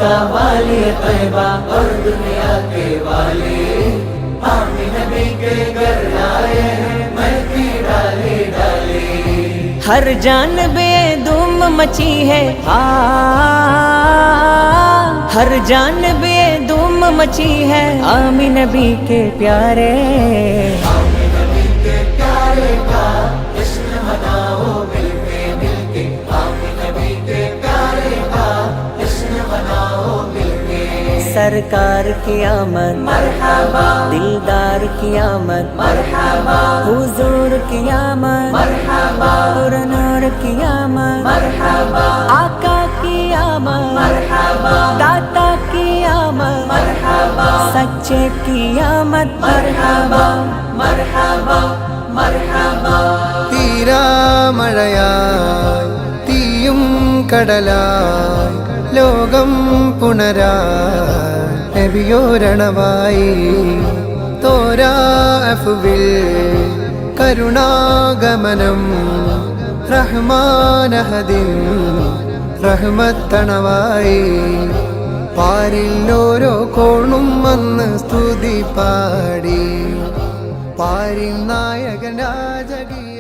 मक्का वाली तैयबा और दुनिया के वाली, आमी नबी के घर आए हैं महकी डाली डाली। हर जानबे धूम मची है, हर जानबे धूम मची है, आमी नबी के प्यारे, आमी नबी के प्यारे का जश्न मनाओ मिलके मिलके, आमी नबी के प्यारे का जश्न मनाओ मिलके। सरकार की आमद मरहबा, दिलदार की आमद मरहबा, हुजूर की आमद मरहबा, नूर की आमद मरहबा, आका की आमद मरहबा, दाता की आमद मरहबा, सच्चे की आमद मरहबा मरहबा मरहबा। തീരാമഴയായി തീയും കടലായി ലോകം പുണരായി നബിയോരണവായി തോരാ അഫ്വിൽ കരുണാഗമനം റഹ്മാനഹദിൻ റഹ്മത്തണവായി പാരിൽ ഓരോ കോണും വന്ന് സ്തുതി പാടി പാരിൻ നായകൻ രാജകീയ